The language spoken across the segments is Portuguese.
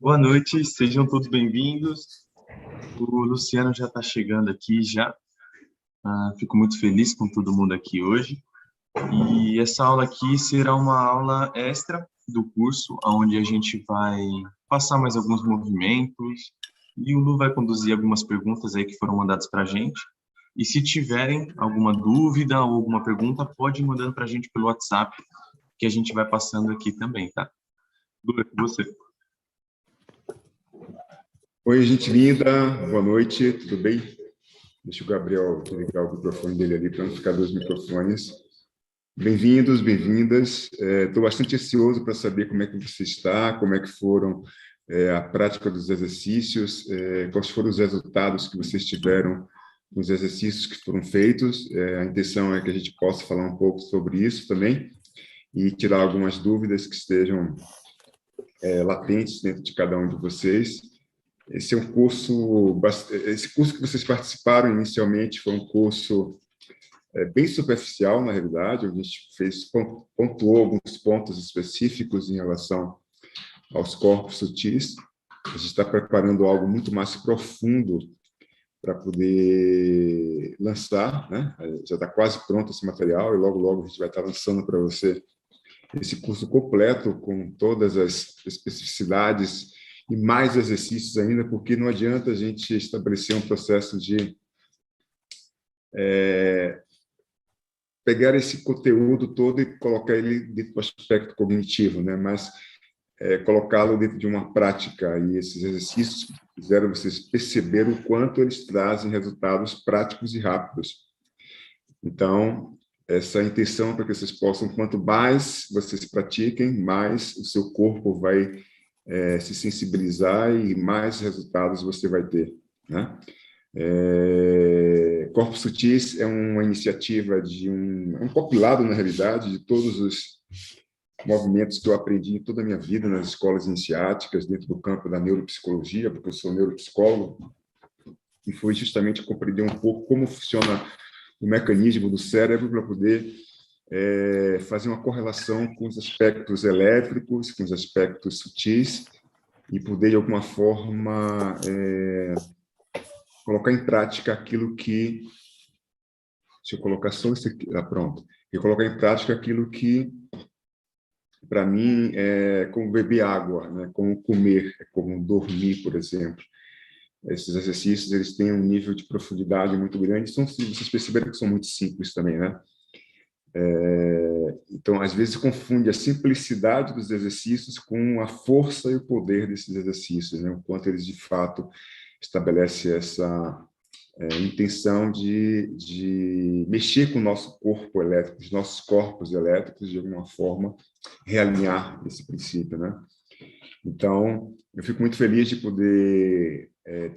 Boa noite, sejam todos bem-vindos. O Luciano já está chegando aqui já. Fico muito feliz com todo mundo aqui hoje. E essa aula aqui será uma aula extra do curso, onde a gente vai passar mais alguns movimentos e o Lu vai conduzir algumas perguntas aí que foram mandadas para a gente. E se tiverem alguma dúvida ou alguma pergunta, pode ir mandando para a gente pelo WhatsApp, que a gente vai passando aqui também, tá? Lu, é com você. Oi, gente linda, boa noite, tudo bem? Deixa o Gabriel ligar o microfone dele ali para não ficar dois microfones. Bem-vindos, bem-vindas. Estou bastante ansioso para saber como é que você está, como é que foram a prática dos exercícios, quais foram os resultados que vocês tiveram nos exercícios que foram feitos. A intenção é que a gente possa falar um pouco sobre isso também e tirar algumas dúvidas que estejam latentes dentro de cada um de vocês. Esse é um curso, esse curso que vocês participaram inicialmente foi um curso bem superficial, na realidade, onde a gente pontuou alguns pontos específicos em relação aos corpos sutis. A gente está preparando algo muito mais profundo para poder lançar, né? Já está quase pronto esse material e logo, logo a gente vai estar lançando para você esse curso completo com todas as especificidades e mais exercícios ainda, porque não adianta a gente estabelecer um processo de pegar esse conteúdo todo e colocar ele dentro do aspecto cognitivo, né? Mas colocá-lo dentro de uma prática, e esses exercícios fizeram vocês perceber o quanto eles trazem resultados práticos e rápidos. Então, essa intenção para que vocês possam, quanto mais vocês pratiquem, mais o seu corpo vai se sensibilizar e mais resultados você vai ter, né? Corpos Sutis é uma iniciativa de um compilado, na realidade, de todos os movimentos que eu aprendi em toda a minha vida nas escolas iniciáticas, dentro do campo da neuropsicologia, porque eu sou neuropsicólogo, e foi justamente compreender um pouco como funciona o mecanismo do cérebro para poder fazer uma correlação com os aspectos elétricos, com os aspectos sutis, e poder, de alguma forma, colocar em prática aquilo que... Deixa eu colocar só isso aqui. Pronto. E colocar em prática aquilo que, para mim, é como beber água, né? Como comer, é como dormir, por exemplo. Esses exercícios, eles têm um nível de profundidade muito grande. Vocês perceberam que são muito simples também, né? Então, às vezes, confunde a simplicidade dos exercícios com a força e o poder desses exercícios, né? O quanto eles, de fato, estabelecem essa intenção de mexer com o nosso corpo elétrico, os nossos corpos elétricos, de alguma forma, realinhar esse princípio, né? Então, eu fico muito feliz de poder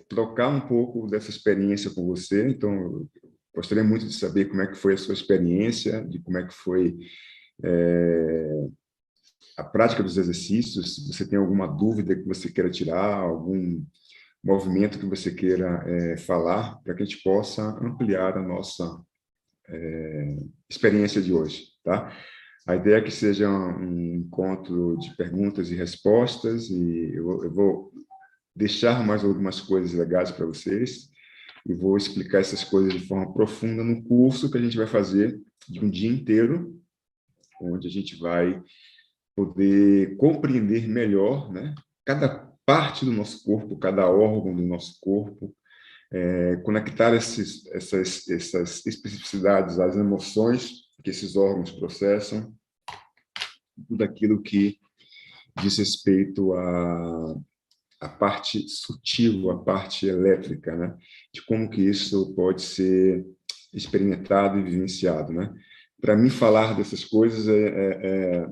trocar um pouco dessa experiência com você. Então, eu gostaria muito de saber como é que foi a sua experiência, de como é que foi a prática dos exercícios. Se você tem alguma dúvida que você queira tirar, algum movimento que você queira falar, para que a gente possa ampliar a nossa experiência de hoje, tá? A ideia é que seja um encontro de perguntas e respostas, e eu vou deixar mais algumas coisas legais para vocês, e vou explicar essas coisas de forma profunda no curso que a gente vai fazer de um dia inteiro, onde a gente vai poder compreender melhor, né, cada parte do nosso corpo, cada órgão do nosso corpo, conectar essas especificidades às emoções que esses órgãos processam, tudo aquilo que diz respeito à parte sutil, à parte elétrica, né? De como que isso pode ser experimentado e vivenciado, né? Para mim, falar dessas coisas é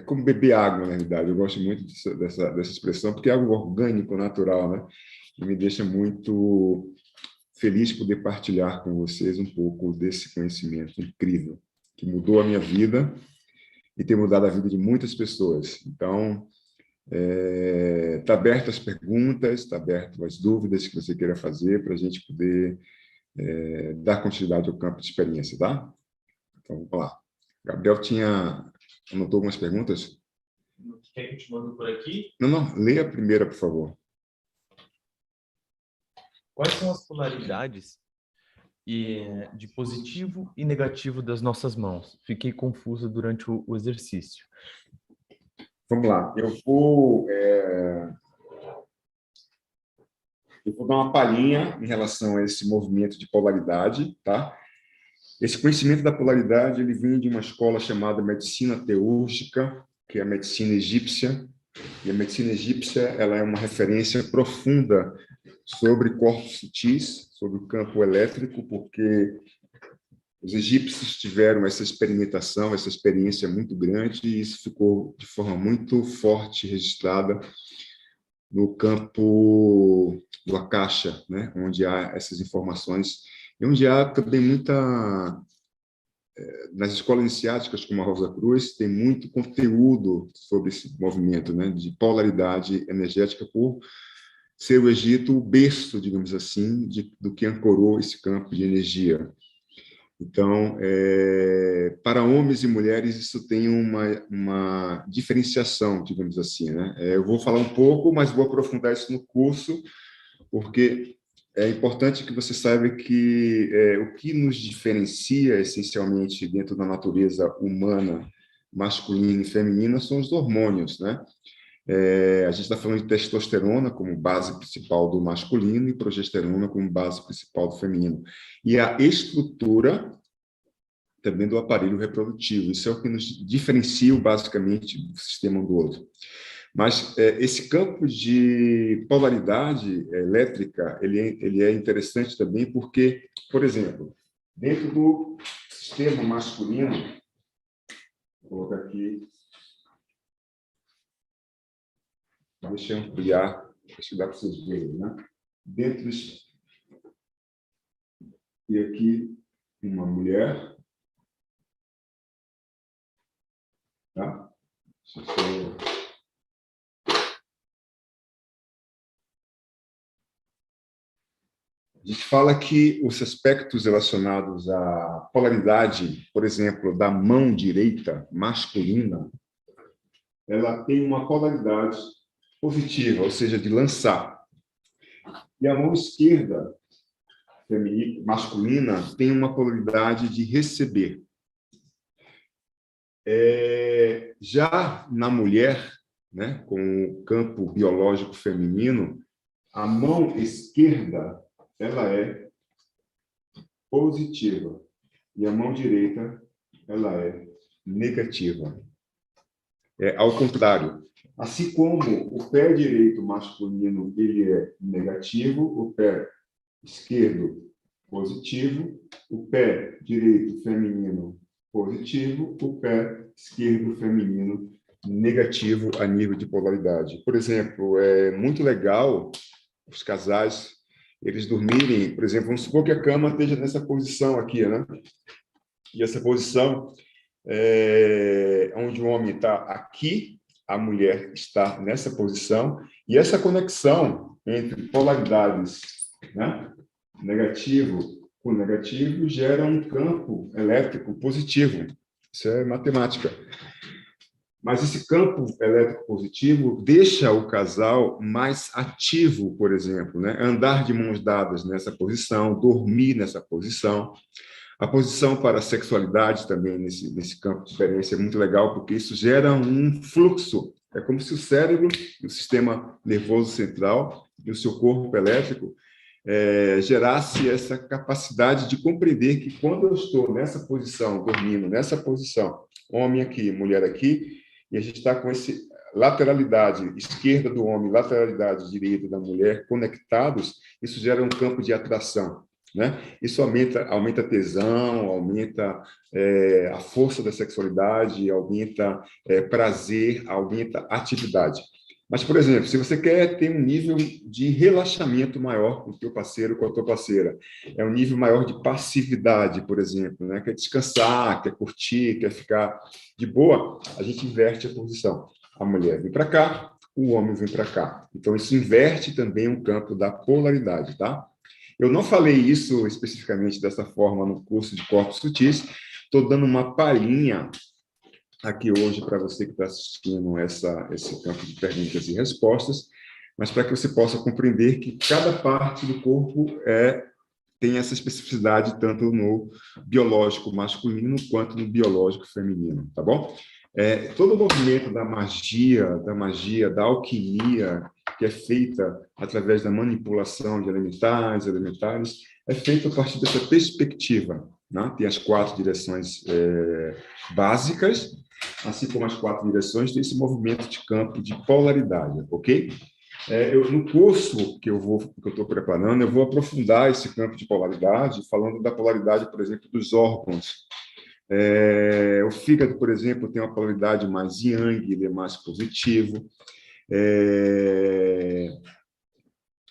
como beber água, na realidade. Eu gosto muito dessa expressão, porque é algo orgânico, natural, né? E me deixa muito feliz de poder partilhar com vocês um pouco desse conhecimento incrível, que mudou a minha vida e tem mudado a vida de muitas pessoas. Então, está aberto as perguntas, está aberto as dúvidas que você queira fazer para a gente poder dar continuidade ao campo de experiência, tá? Então, vamos lá. Gabriel anotou algumas perguntas? no que a gente mandou por aqui. Não, leia a primeira, por favor. Quais são as polaridades de positivo e negativo das nossas mãos? Fiquei confusa durante o exercício. Vamos lá. Eu vou dar uma palhinha em relação a esse movimento de polaridade, tá? Esse conhecimento da polaridade, ele vem de uma escola chamada medicina teúrgica, que é a medicina egípcia. E a medicina egípcia, ela é uma referência profunda sobre corpos sutis, sobre o campo elétrico, porque os egípcios tiveram essa experimentação, essa experiência muito grande, e isso ficou de forma muito forte registrada no campo do Akasha, né? Onde há essas informações, e onde há também nas escolas iniciáticas, como a Rosa Cruz, tem muito conteúdo sobre esse movimento, né? De polaridade energética, por ser o Egito o berço, digamos assim, do que ancorou esse campo de energia. Então, para homens e mulheres, isso tem uma diferenciação, digamos assim, né? Eu vou falar um pouco, mas vou aprofundar isso no curso, porque é importante que você saiba que o que nos diferencia, essencialmente, dentro da natureza humana, masculina e feminina, são os hormônios, né? A gente está falando de testosterona como base principal do masculino e progesterona como base principal do feminino. E a estrutura também do aparelho reprodutivo. Isso é o que nos diferencia, basicamente, do sistema um do outro. Mas esse campo de polaridade elétrica, ele é interessante também porque, por exemplo, dentro do sistema masculino, vou colocar aqui, deixa eu ampliar, acho que dá para vocês verem, né? Dentro e aqui uma mulher, tá? A gente fala que os aspectos relacionados à polaridade, por exemplo, da mão direita masculina, ela tem uma polaridade positiva, ou seja, de lançar. E a mão esquerda, feminina, masculina, tem uma polaridade de receber. Já na mulher, né, com o campo biológico feminino, a mão esquerda, ela é positiva e a mão direita, ela é negativa. Ao contrário, assim como o pé direito masculino ele é negativo, o pé esquerdo positivo, o pé direito feminino positivo, o pé esquerdo feminino negativo a nível de polaridade. Por exemplo, é muito legal os casais eles dormirem, por exemplo, vamos supor que a cama esteja nessa posição aqui, né? E essa posição onde o homem está aqui, a mulher está nessa posição, e essa conexão entre polaridades, né, negativo com negativo, gera um campo elétrico positivo. Isso é matemática. Mas esse campo elétrico positivo deixa o casal mais ativo, por exemplo, né? Andar de mãos dadas nessa posição, dormir nessa posição. A posição para a sexualidade também, nesse campo de experiência, é muito legal, porque isso gera um fluxo. É como se o cérebro, o sistema nervoso central e o seu corpo elétrico gerasse essa capacidade de compreender que quando eu estou nessa posição, dormindo, nessa posição, homem aqui, mulher aqui, e a gente está com essa lateralidade esquerda do homem, lateralidade direita da mulher conectados, isso gera um campo de atração, né? Isso aumenta a tesão, aumenta a força da sexualidade, aumenta prazer, aumenta atividade. Mas, por exemplo, se você quer ter um nível de relaxamento maior com o teu parceiro, com a tua parceira, é um nível maior de passividade, por exemplo, né? Quer descansar, quer curtir, quer ficar de boa, a gente inverte a posição. A mulher vem para cá, o homem vem para cá. Então, isso inverte também o campo da polaridade, tá? Eu não falei isso especificamente dessa forma no curso de Corpos Sutis, estou dando uma palhinha aqui hoje para você que está assistindo esse campo de perguntas e respostas, mas para que você possa compreender que cada parte do corpo tem essa especificidade tanto no biológico masculino quanto no biológico feminino, tá bom? Todo o movimento da magia, da alquimia, que é feita através da manipulação de elementares, é feito a partir dessa perspectiva, né? Tem as 4 direções básicas, assim como as 4 direções, tem esse movimento de campo de polaridade, ok? No curso que eu estou preparando, eu vou aprofundar esse campo de polaridade, falando da polaridade, por exemplo, dos órgãos. O fígado, por exemplo, tem uma polaridade mais yang, ele é mais positivo.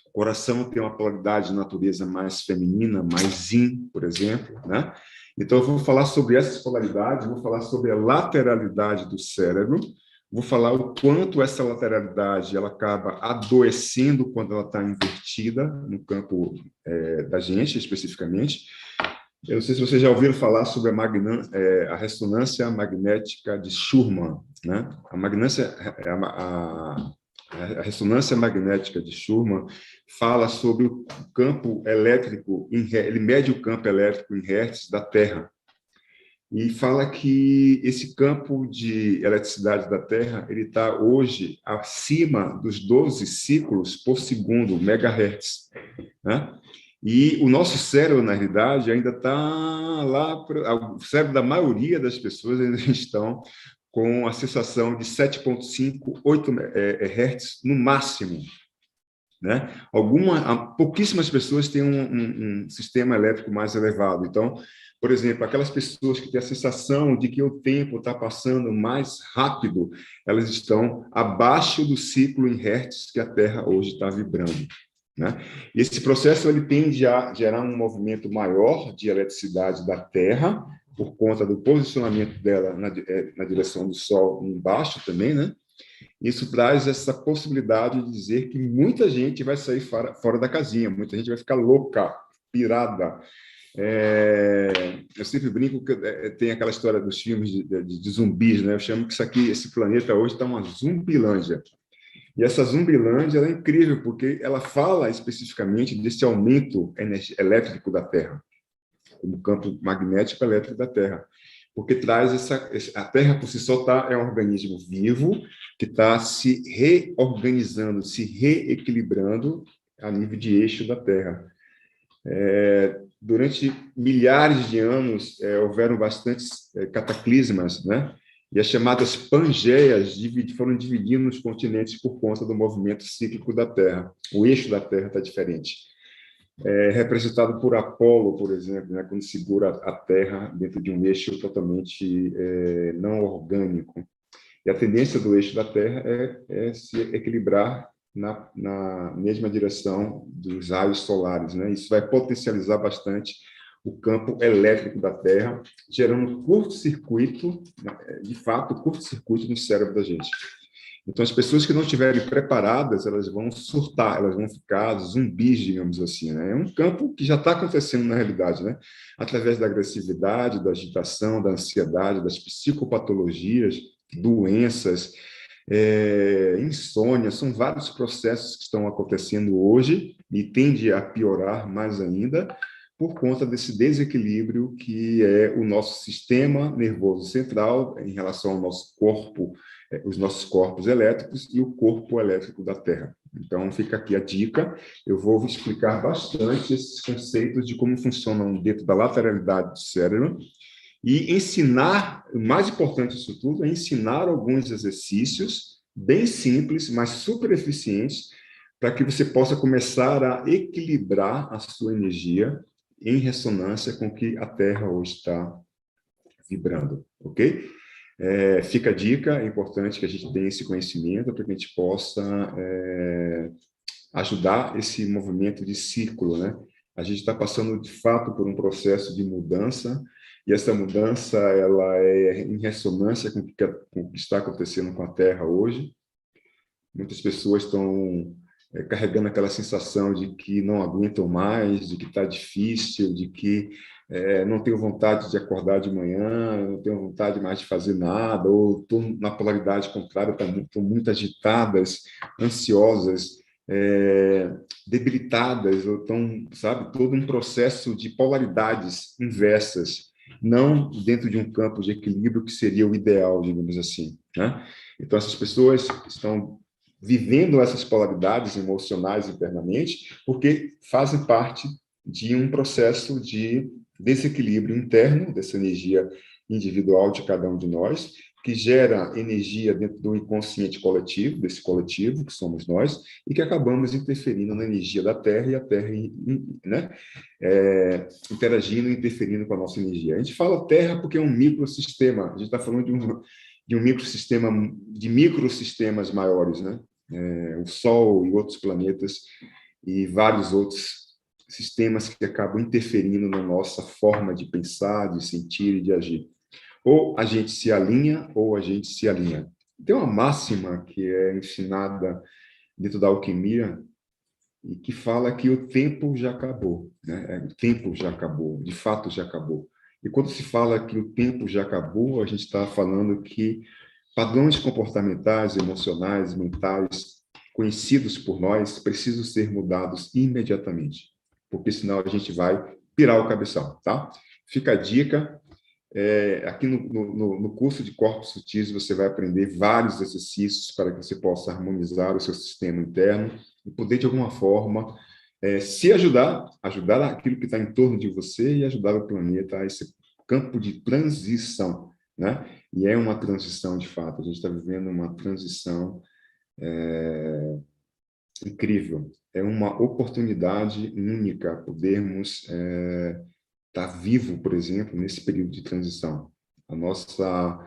O coração tem uma polaridade de natureza mais feminina, mais yin, por exemplo, né? Então, eu vou falar sobre essas polaridades, vou falar sobre a lateralidade do cérebro, vou falar o quanto essa lateralidade ela acaba adoecendo quando ela está invertida no campo da gente, especificamente. Eu não sei se vocês já ouviram falar sobre a ressonância magnética de Schumann, né? A ressonância magnética de Schumann fala sobre o campo elétrico, ele mede o campo elétrico em hertz da Terra. E fala que esse campo de eletricidade da Terra ele está hoje acima dos 12 ciclos por segundo, megahertz, né? E o nosso cérebro, na realidade, ainda está lá, o cérebro da maioria das pessoas ainda estão com a sensação de 7,5, 8 Hz no máximo, né? Pouquíssimas pessoas têm um sistema elétrico mais elevado. Então, por exemplo, aquelas pessoas que têm a sensação de que o tempo está passando mais rápido, elas estão abaixo do ciclo em hertz que a Terra hoje está vibrando, né? Esse processo ele tende a gerar um movimento maior de eletricidade da Terra, por conta do posicionamento dela na direção do Sol embaixo também, né? Isso traz essa possibilidade de dizer que muita gente vai sair fora da casinha, muita gente vai ficar louca, pirada. Eu sempre brinco que tem aquela história dos filmes de zumbis, né? Eu chamo que esse planeta hoje está uma zumbilândia. E essa zumbilândia ela é incrível, porque ela fala especificamente desse aumento elétrico da Terra, como campo magnético elétrico da Terra, porque traz a Terra por si só é um organismo vivo que está se reorganizando, se reequilibrando a nível de eixo da Terra. Durante milhares de anos houveram bastantes cataclismas, né? E as chamadas Pangeias foram dividindo os continentes por conta do movimento cíclico da Terra. O eixo da Terra está diferente. Representado por Apolo, por exemplo, né, quando segura a Terra dentro de um eixo totalmente não orgânico. E a tendência do eixo da Terra é se equilibrar na mesma direção dos raios solares, né? Isso vai potencializar bastante o campo elétrico da Terra, gerando curto-circuito, de fato, curto-circuito no cérebro da gente. Então, as pessoas que não estiverem preparadas, elas vão surtar, elas vão ficar zumbis, digamos assim, né? É um campo que já está acontecendo na realidade, né? Através da agressividade, da agitação, da ansiedade, das psicopatologias, doenças, insônia, são vários processos que estão acontecendo hoje e tende a piorar mais ainda por conta desse desequilíbrio que é o nosso sistema nervoso central em relação ao nosso corpo, os nossos corpos elétricos e o corpo elétrico da Terra. Então, fica aqui a dica. Eu vou explicar bastante esses conceitos de como funcionam dentro da lateralidade do cérebro e ensinar, o mais importante disso tudo, é ensinar alguns exercícios bem simples, mas super eficientes, para que você possa começar a equilibrar a sua energia em ressonância com o que a Terra hoje está vibrando, ok? Fica a dica, é importante que a gente tenha esse conhecimento para que a gente possa ajudar esse movimento de círculo, né? A gente está passando, de fato, por um processo de mudança, e essa mudança ela é em ressonância com o que está acontecendo com a Terra hoje. Muitas pessoas estão carregando aquela sensação de que não aguentam mais, de que está difícil, de que não tenho vontade de acordar de manhã, não tenho vontade mais de fazer nada, ou estou na polaridade contrária, estou muito agitadas, ansiosas, debilitadas, ou estão, sabe, todo um processo de polaridades inversas, não dentro de um campo de equilíbrio que seria o ideal, digamos assim, né? Então, essas pessoas estão vivendo essas polaridades emocionais internamente porque fazem parte de um processo de desequilíbrio interno, dessa energia individual de cada um de nós, que gera energia dentro do inconsciente coletivo, desse coletivo que somos nós, e que acabamos interferindo na energia da Terra, e a Terra, né, interagindo e interferindo com a nossa energia. A gente fala Terra porque é um microsistema, a gente está falando de um microsistema, de microsistemas maiores, né? O Sol e outros planetas e vários outros sistemas que acabam interferindo na nossa forma de pensar, de sentir e de agir. Ou a gente se alinha, ou a gente se alinha. Tem uma máxima que é ensinada dentro da alquimia e que fala que o tempo já acabou, né? O tempo já acabou, de fato já acabou. E quando se fala que o tempo já acabou, a gente está falando que padrões comportamentais, emocionais, mentais, conhecidos por nós, precisam ser mudados imediatamente, porque senão a gente vai pirar o cabeção, tá? Fica a dica. Aqui no curso de Corpos Sutis você vai aprender vários exercícios para que você possa harmonizar o seu sistema interno e poder, de alguma forma, se ajudar aquilo que está em torno de você e ajudar o planeta a esse campo de transição, né? E é uma transição, de fato. A gente está vivendo uma transição incrível. É uma oportunidade única podermos estar vivo, por exemplo, nesse período de transição. A nossa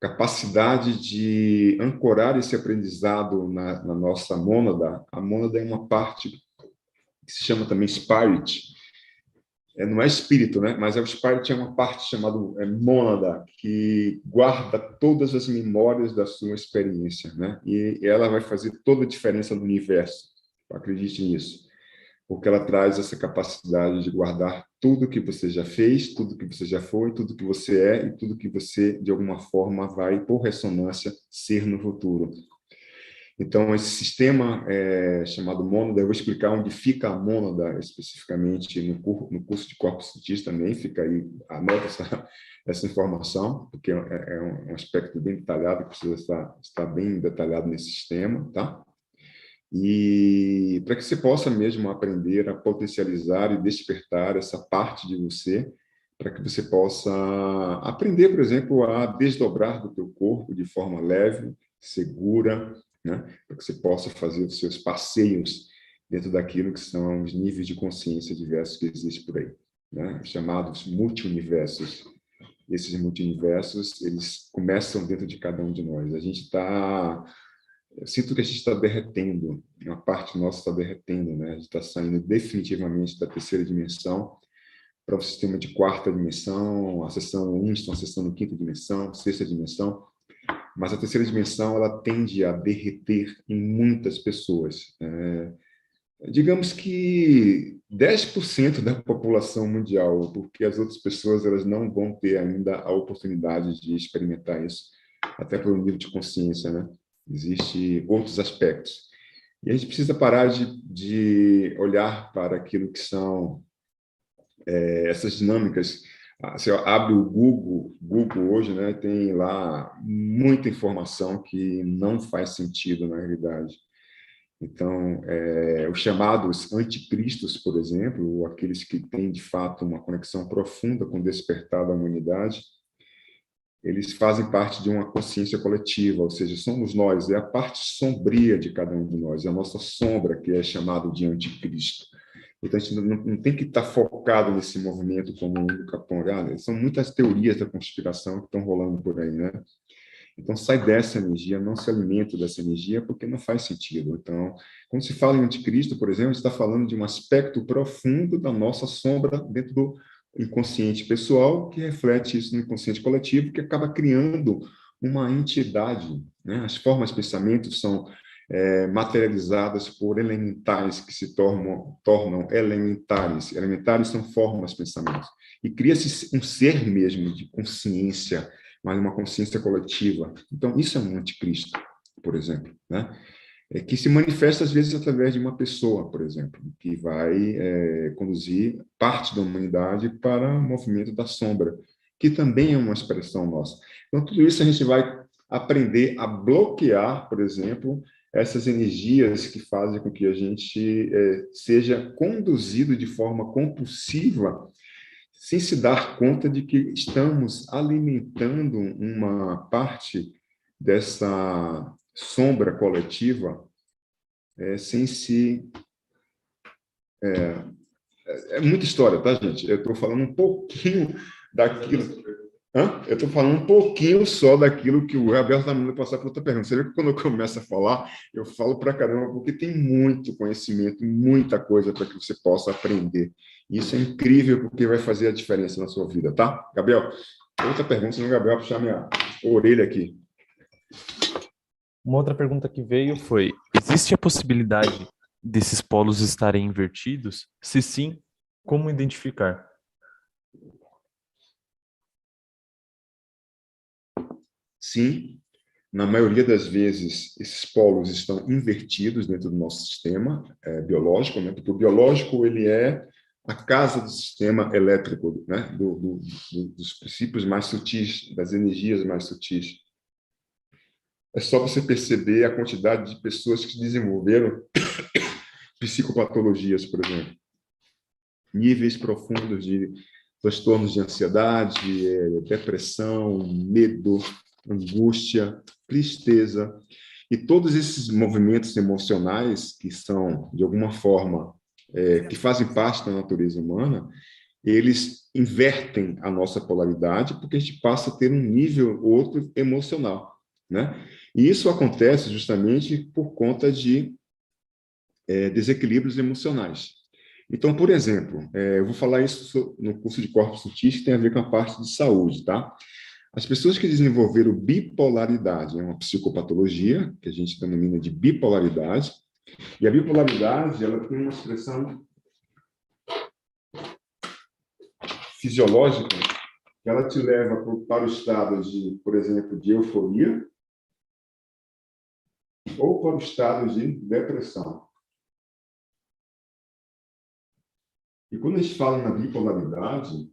capacidade de ancorar esse aprendizado na nossa mônada, a mônada é uma parte que se chama também spirit, não é espírito, né? Mas o spirit é uma parte chamada mônada, que guarda todas as memórias da sua experiência, né? E ela vai fazer toda a diferença no universo. Acredite nisso, porque ela traz essa capacidade de guardar tudo que você já fez, tudo que você já foi, tudo que você é e tudo que você, de alguma forma, vai, por ressonância, ser no futuro. Então, esse sistema chamado mônada, eu vou explicar onde fica a mônada especificamente no curso de Corpos Sutis também, fica aí, anota essa informação, porque é um aspecto bem detalhado, que precisa estar bem detalhado nesse sistema, tá? E para que você possa mesmo aprender a potencializar e despertar essa parte de você, para que você possa aprender, por exemplo, a desdobrar do teu corpo de forma leve, segura, né? Para que você possa fazer os seus passeios dentro daquilo que são os níveis de consciência diversos que existem por aí, né? Chamados multi-universos. Esses multi-universos, eles começam dentro de cada um de nós. Eu sinto que a gente está derretendo, uma parte nossa está derretendo, né? A gente está saindo definitivamente da terceira dimensão para o sistema de quarta dimensão, acessando Winston, acessando quinta dimensão, sexta dimensão, mas a terceira dimensão ela tende a derreter em muitas pessoas. Digamos que 10% da população mundial, porque as outras pessoas elas não vão ter ainda a oportunidade de experimentar isso, até pelo nível de consciência, né? Existem outros aspectos. E a gente precisa parar de olhar para aquilo que são essas dinâmicas. Você abre o Google hoje, né, tem lá muita informação que não faz sentido na realidade. Então, os chamados anticristos, por exemplo, ou aqueles que têm, de fato, uma conexão profunda com o despertar da humanidade, eles fazem parte de uma consciência coletiva, ou seja, somos nós, é a parte sombria de cada um de nós, é a nossa sombra que é chamado de anticristo. Então, a gente não tem que estar focado nesse movimento como um único ponto. São muitas teorias da conspiração que estão rolando por aí, né? Então, sai dessa energia, não se alimenta dessa energia, porque não faz sentido. Então, quando se fala em anticristo, por exemplo, a gente está falando de um aspecto profundo da nossa sombra dentro do inconsciente pessoal, que reflete isso no inconsciente coletivo, que acaba criando uma entidade, né? As formas de pensamento são materializadas por elementais que se tornam elementares. Elementares são formas, pensamentos. E cria-se um ser mesmo de consciência, mas uma consciência coletiva. Então, isso é um anticristo, por exemplo, né? Que se manifesta, às vezes, através de uma pessoa, por exemplo, que vai conduzir parte da humanidade para o movimento da sombra, que também é uma expressão nossa. Então, tudo isso a gente vai aprender a bloquear, por exemplo, essas energias que fazem com que a gente seja conduzido de forma compulsiva, sem se dar conta de que estamos alimentando uma parte dessa sombra coletiva sem se... É muita história, tá, gente? Eu estou falando um pouquinho daquilo... Eu estou falando um pouquinho só daquilo que o Gabriel está mandando passar para outra pergunta. Você vê que quando eu começo a falar, eu falo para caramba, porque tem muito conhecimento, muita coisa para que você possa aprender. E isso é incrível, porque vai fazer a diferença na sua vida, tá? Gabriel, outra pergunta, senão o Gabriel vai puxar minha orelha aqui. Uma outra pergunta que veio foi: existe a possibilidade desses polos estarem invertidos? Se sim, como identificar? Sim, na maioria das vezes, esses polos estão invertidos dentro do nosso sistema biológico, né? Porque o biológico ele é a casa do sistema elétrico, né? Dos princípios mais sutis, das energias mais sutis. É só você perceber a quantidade de pessoas que desenvolveram psicopatologias, por exemplo. Níveis profundos de transtornos de ansiedade, depressão, medo, angústia, tristeza. E todos esses movimentos emocionais que são, de alguma forma, que fazem parte da natureza humana, eles invertem a nossa polaridade porque a gente passa a ter um nível outro emocional, né? E isso acontece justamente por conta de desequilíbrios emocionais. Então, por exemplo, eu vou falar isso no curso de Corpos Sutis, que tem a ver com a parte de saúde, tá? As pessoas que desenvolveram bipolaridade, é uma psicopatologia, que a gente denomina de bipolaridade, e a bipolaridade, ela tem uma expressão fisiológica, que ela te leva para o estado de, por exemplo, de euforia, ou para o estado de depressão. E quando a gente fala na bipolaridade,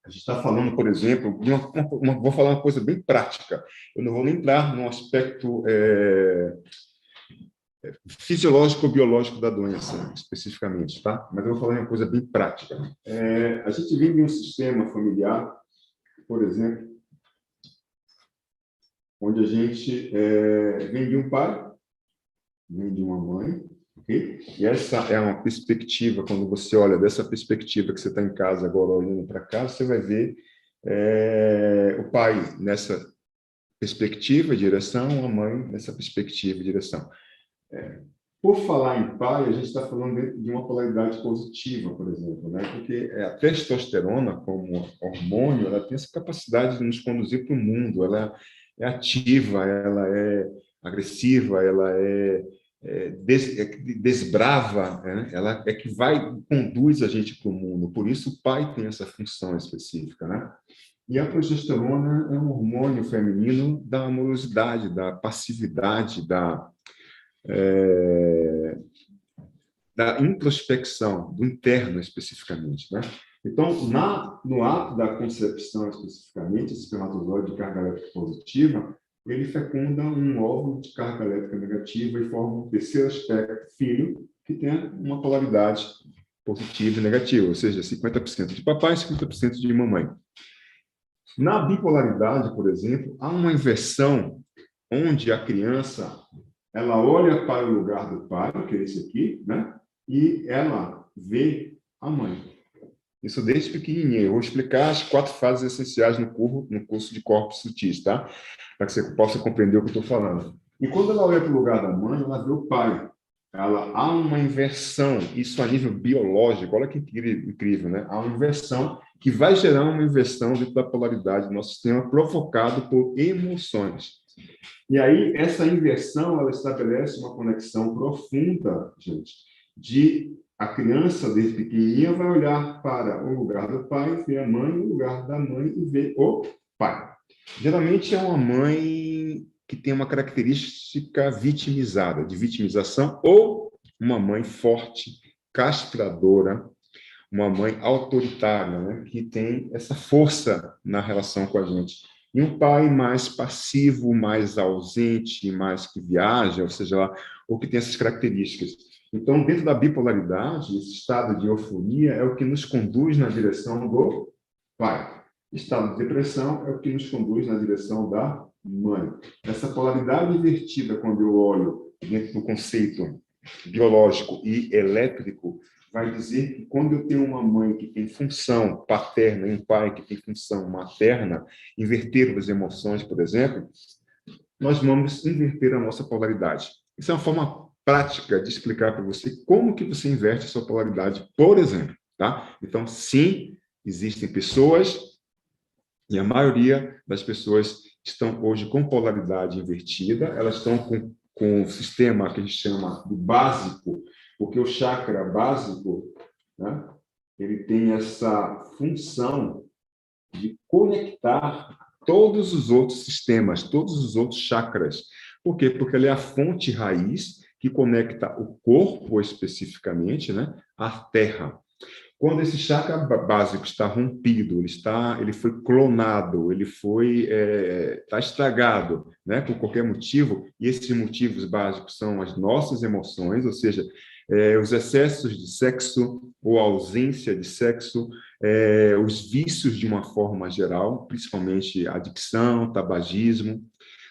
a gente está falando, por exemplo, vou falar uma coisa bem prática. Eu não vou nem entrar no aspecto fisiológico ou biológico da doença, especificamente, tá? Mas eu vou falar uma coisa bem prática. A gente vive em um sistema familiar, por exemplo, onde a gente vem de um pai, vem de uma mãe, ok? E essa é uma perspectiva, quando você olha dessa perspectiva que você está em casa agora, olhando para cá, você vai ver o pai nessa perspectiva e direção, a mãe nessa perspectiva e direção. Por falar em pai, a gente está falando de uma polaridade positiva, por exemplo, né? Porque a testosterona, como hormônio, ela tem essa capacidade de nos conduzir para o mundo, ela é ativa, ela é agressiva, ela desbrava, né? Ela é que conduz a gente para o mundo. Por isso, o pai tem essa função específica, né? E a progesterona é um hormônio feminino da amorosidade, da passividade, da introspecção, do interno especificamente, né? Então, no ato da concepção especificamente, esse espermatozoide de carga elétrica positiva, ele fecunda um óvulo de carga elétrica negativa e forma um terceiro aspecto, filho, que tem uma polaridade positiva e negativa, ou seja, 50% de papai e 50% de mamãe. Na bipolaridade, por exemplo, há uma inversão onde a criança ela olha para o lugar do pai, que é esse aqui, né? E ela vê a mãe. Isso desde pequenininho. Eu vou explicar as 4 fases essenciais no curso de Corpos Sutis, tá? Para que você possa compreender o que eu estou falando. E quando ela olha para o lugar da mãe, ela vê o pai. há uma inversão, isso a nível biológico, olha que incrível, né? Há uma inversão que vai gerar uma inversão dentro da polaridade do nosso sistema provocado por emoções. E aí, essa inversão, ela estabelece uma conexão profunda, gente, de a criança, desde pequenininha, vai olhar para o lugar do pai, ver a mãe, o lugar da mãe e ver o pai. Geralmente é uma mãe que tem uma característica vitimizada, de vitimização, ou uma mãe forte, castradora, uma mãe autoritária, né, que tem essa força na relação com a gente. E um pai mais passivo, mais ausente, mais que viaja, ou seja lá, ou que tem essas características. Então, dentro da bipolaridade, esse estado de euforia é o que nos conduz na direção do pai. Estado de depressão é o que nos conduz na direção da mãe. Essa polaridade invertida, quando eu olho dentro do conceito biológico e elétrico, vai dizer que quando eu tenho uma mãe que tem função paterna e um pai que tem função materna, inverter as emoções, por exemplo, nós vamos inverter a nossa polaridade. Isso é uma forma prática de explicar para você como que você inverte a sua polaridade, por exemplo, tá? Então, sim, existem pessoas, e a maioria das pessoas estão hoje com polaridade invertida, elas estão com um sistema que a gente chama de básico, porque o chakra básico, né, ele tem essa função de conectar todos os outros sistemas, todos os outros chakras. Por quê? Porque ele é a fonte raiz que conecta o corpo especificamente, né, à terra. Quando esse chakra básico está rompido, ele foi clonado, ele está estragado, né, por qualquer motivo, e esses motivos básicos são as nossas emoções, ou seja, os excessos de sexo ou ausência de sexo, os vícios de uma forma geral, principalmente adicção, tabagismo,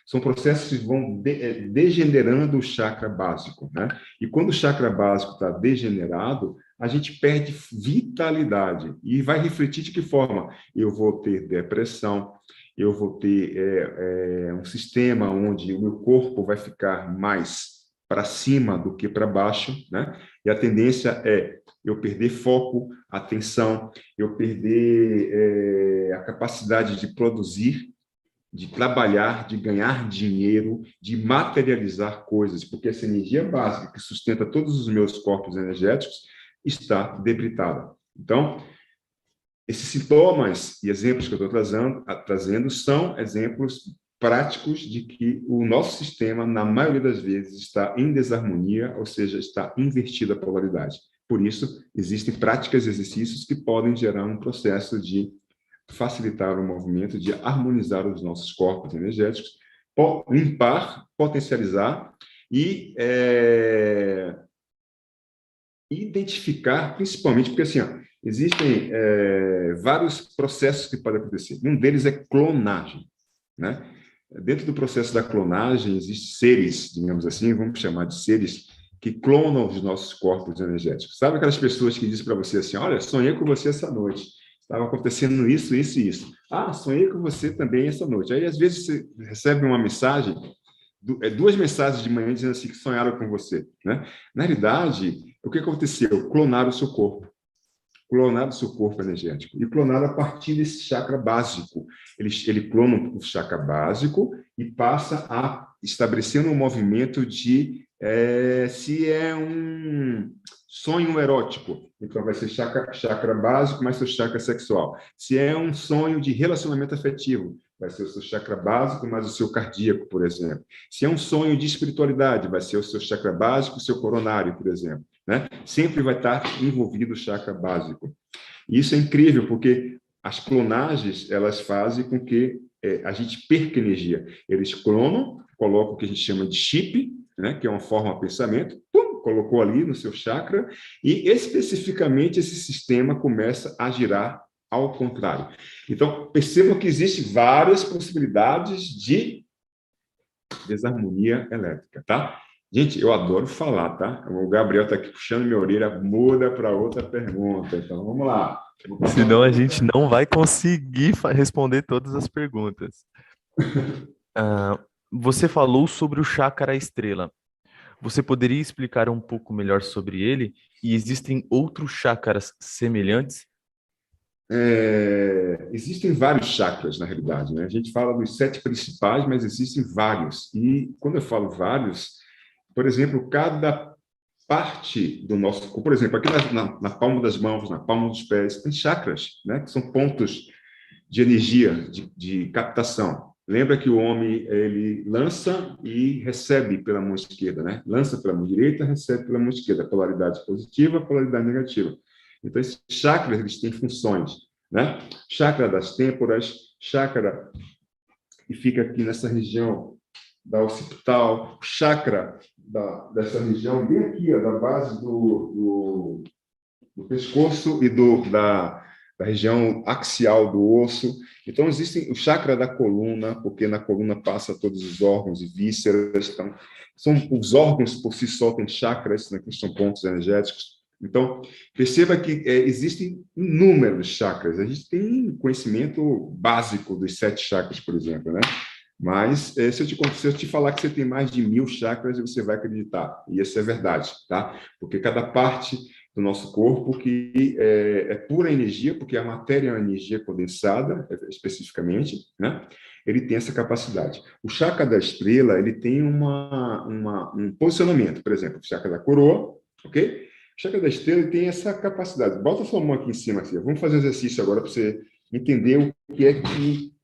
são processos que vão degenerando o chakra básico, né? E quando o chakra básico está degenerado, a gente perde vitalidade e vai refletir de que forma? Eu vou ter depressão, eu vou ter um sistema onde o meu corpo vai ficar mais para cima do que para baixo, né? E a tendência é eu perder foco, atenção, eu perder a capacidade de produzir, de trabalhar, de ganhar dinheiro, de materializar coisas, porque essa energia básica que sustenta todos os meus corpos energéticos está debilitada. Então, esses sintomas e exemplos que eu estou trazendo são exemplos práticos de que o nosso sistema, na maioria das vezes, está em desarmonia, ou seja, está invertida a polaridade. Por isso, existem práticas e exercícios que podem gerar um processo de facilitar o movimento, de harmonizar os nossos corpos energéticos, limpar, potencializar e identificar, principalmente, porque assim, ó, existem vários processos que podem acontecer. Um deles é clonagem, né? Dentro do processo da clonagem, existem seres, digamos assim, vamos chamar de seres, que clonam os nossos corpos energéticos. Sabe aquelas pessoas que dizem para você assim, olha, sonhei com você essa noite, estava acontecendo isso, isso e isso. Ah, sonhei com você também essa noite. Aí, às vezes, você recebe uma mensagem, duas mensagens de manhã dizendo assim que sonharam com você, né? Na realidade, o que aconteceu? Clonaram o seu corpo. Clonaram o seu corpo energético. E clonaram a partir desse chakra básico. Ele clona o chakra básico e passa a estabelecer um movimento de se é um sonho erótico, então vai ser chakra básico mais seu chakra sexual. Se é um sonho de relacionamento afetivo, vai ser o seu chakra básico mais o seu cardíaco, por exemplo. Se é um sonho de espiritualidade, vai ser o seu chakra básico, o seu coronário, por exemplo, né? Sempre vai estar envolvido o chakra básico. E isso é incrível, porque as clonagens, elas fazem com que a gente perca energia. Eles clonam, colocam o que a gente chama de chip, né, que é uma forma de pensamento, pum, colocou ali no seu chakra, e especificamente esse sistema começa a girar ao contrário. Então, percebam que existem várias possibilidades de desarmonia elétrica, tá? Gente, eu adoro falar, tá? O Gabriel está aqui puxando minha orelha, muda para outra pergunta. Então, vamos lá. Senão a gente não vai conseguir responder todas as perguntas. Você falou sobre o chakra estrela. Você poderia explicar um pouco melhor sobre ele? E existem outros chakras semelhantes? Existem vários chakras, na realidade, né? A gente fala dos 7 principais, mas existem vários. E quando eu falo vários, por exemplo, cada parte do nosso corpo, por exemplo, aqui na palma das mãos, na palma dos pés, tem chakras, né? Que são pontos de energia, de captação. Lembra que o homem, ele lança e recebe pela mão esquerda, né? Lança pela mão direita, recebe pela mão esquerda, polaridade positiva, polaridade negativa. Então, esses chakras, eles têm funções, né? Chakra das têmporas, chakra que fica aqui nessa região da occipital, chakra dessa região, bem aqui, ó, da base do pescoço e da região axial do osso. Então, existem o chakra da coluna, porque na coluna passa todos os órgãos e vísceras. Então, os órgãos por si só têm chakras, né, que são pontos energéticos. Então, perceba que existem inúmeros chakras. A gente tem conhecimento básico dos 7 chakras, por exemplo, né? Mas se eu te falar que você tem mais de 1000 chakras, você vai acreditar. E isso é verdade, tá? Porque cada parte do nosso corpo que é pura energia, porque a matéria é uma energia condensada, especificamente, né? Ele tem essa capacidade. O chakra da estrela, ele tem um posicionamento, por exemplo, o chakra da coroa, ok? O chakra da estrela ele tem essa capacidade. Bota a sua mão aqui em cima, assim. Vamos fazer um exercício agora para você entender o que é que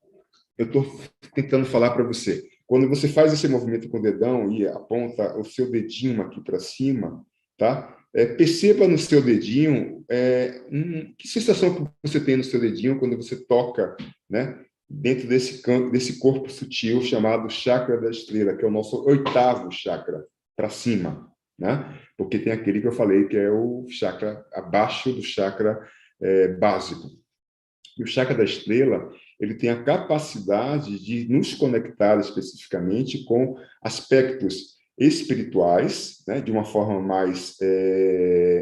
eu estou tentando falar para você. Quando você faz esse movimento com o dedão e aponta o seu dedinho aqui para cima, tá? Perceba no seu dedinho que sensação que você tem no seu dedinho quando você toca, né? Dentro desse campo, desse corpo sutil chamado chakra da estrela, que é o nosso 8º chakra, para cima, né? Porque tem aquele que eu falei que é o chakra abaixo do chakra básico. E o chakra da estrela, ele tem a capacidade de nos conectar especificamente com aspectos espirituais, né, de uma forma mais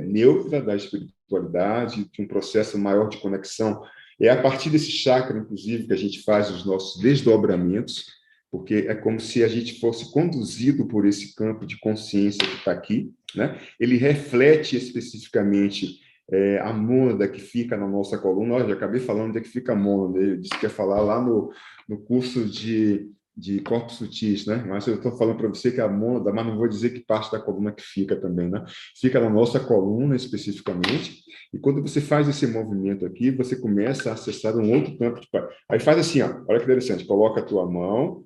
neutra da espiritualidade, de um processo maior de conexão. É a partir desse chakra, inclusive, que a gente faz os nossos desdobramentos, porque é como se a gente fosse conduzido por esse campo de consciência que está aqui, né? Ele reflete especificamente a mônada que fica na nossa coluna. Eu já acabei falando onde é que fica a mônada. Ele disse que ia falar lá no curso de corpos sutis, né? Mas eu estou falando para você que a mônada, mas não vou dizer que parte da coluna que fica também, né? Fica na nossa coluna especificamente. E quando você faz esse movimento aqui, você começa a acessar um outro campo de paz. Aí faz assim, ó. Olha que interessante. Coloca a tua mão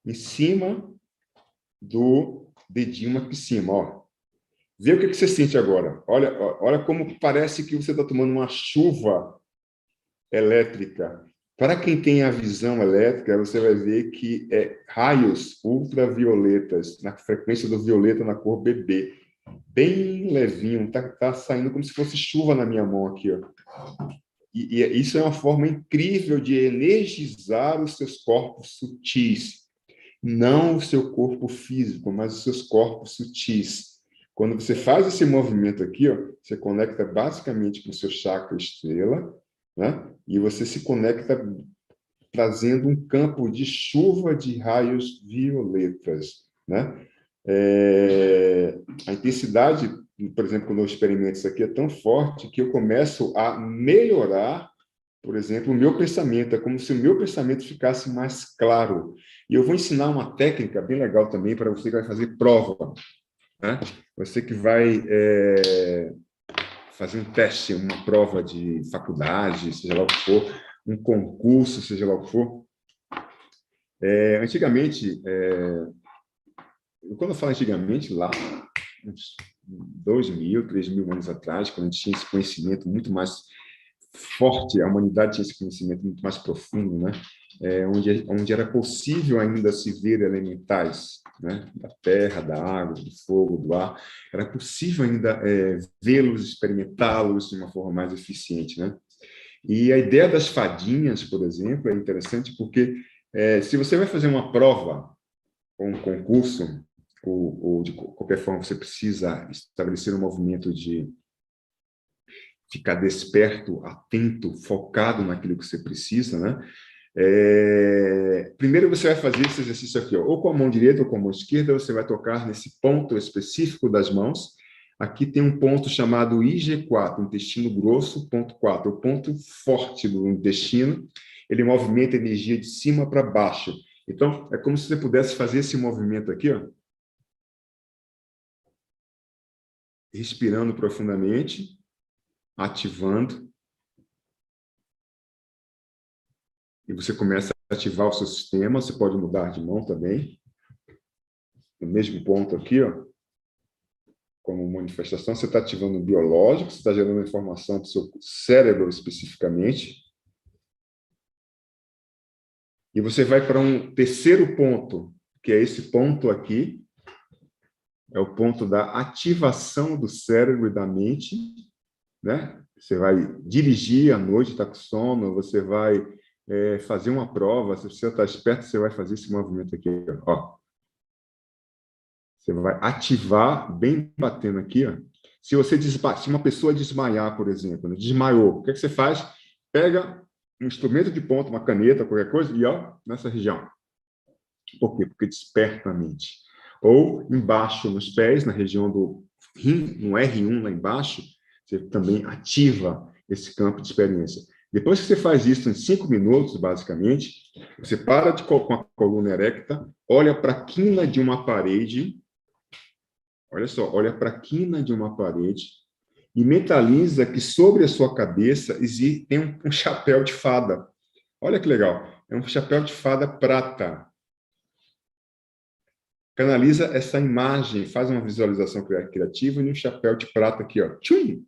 em cima do dedinho aqui em cima, ó. Vê o que você sente agora. Olha como parece que você está tomando uma chuva elétrica. Para quem tem a visão elétrica, você vai ver que raios ultravioletas, na frequência do violeta na cor bebê. Bem levinho, tá saindo como se fosse chuva na minha mão aqui, ó. E isso é uma forma incrível de energizar os seus corpos sutis. Não o seu corpo físico, mas os seus corpos sutis. Quando você faz esse movimento aqui, ó, você conecta basicamente com o seu chakra estrela, né? E você se conecta trazendo um campo de chuva de raios violetas, né? A intensidade, por exemplo, quando eu experimento isso aqui, é tão forte que eu começo a melhorar, por exemplo, o meu pensamento. É como se o meu pensamento ficasse mais claro. E eu vou ensinar uma técnica bem legal também para você que vai fazer prova, né? Você que vai fazer um teste, uma prova de faculdade, seja lá o que for, um concurso, seja lá o que for. Antigamente, quando eu falo antigamente, lá, uns 2.000, 3.000 anos atrás, quando a gente tinha esse conhecimento muito mais forte, a humanidade tinha esse conhecimento muito mais profundo, né? Onde era possível ainda se ver elementais, né? Da terra, da água, do fogo, do ar, era possível ainda vê-los, experimentá-los de uma forma mais eficiente, né? E a ideia das fadinhas, por exemplo, é interessante porque se você vai fazer uma prova ou um concurso, ou de qualquer forma você precisa estabelecer um movimento de ficar desperto, atento, focado naquilo que você precisa, né? Primeiro você vai fazer esse exercício aqui, ó, ou com a mão direita ou com a mão esquerda, você vai tocar nesse ponto específico das mãos. Aqui tem um ponto chamado IG4, intestino grosso, ponto 4, o ponto forte do intestino. Ele movimenta energia de cima para baixo. Então, é como se você pudesse fazer esse movimento aqui, ó, respirando profundamente, ativando. E você começa a ativar o seu sistema. Você pode mudar de mão também. No mesmo ponto aqui, ó, como manifestação, você está ativando o biológico, você está gerando informação para o seu cérebro especificamente. E você vai para um terceiro ponto, que é esse ponto aqui, é o ponto da ativação do cérebro e da mente, né? Você vai dirigir à noite, está com sono, você vai fazer uma prova, se você está esperto, você vai fazer esse movimento aqui, ó. Você vai ativar, bem batendo aqui, ó. Se uma pessoa desmaiar, por exemplo, né? Desmaiou, o que você faz? Pega um instrumento de ponta, uma caneta, qualquer coisa, e ó, nessa região. Por quê? Porque desperta a mente. Ou embaixo, nos pés, na região do rim, no R1 lá embaixo, você também ativa esse campo de experiência. Depois que você faz isso em 5 minutos, basicamente, você para com a coluna erecta, olha para a quina de uma parede, olha só, olha para a quina de uma parede e mentaliza que sobre a sua cabeça tem um chapéu de fada. Olha que legal, é um chapéu de fada prata. Canaliza essa imagem, faz uma visualização criativa e um chapéu de prata aqui, ó, tchum,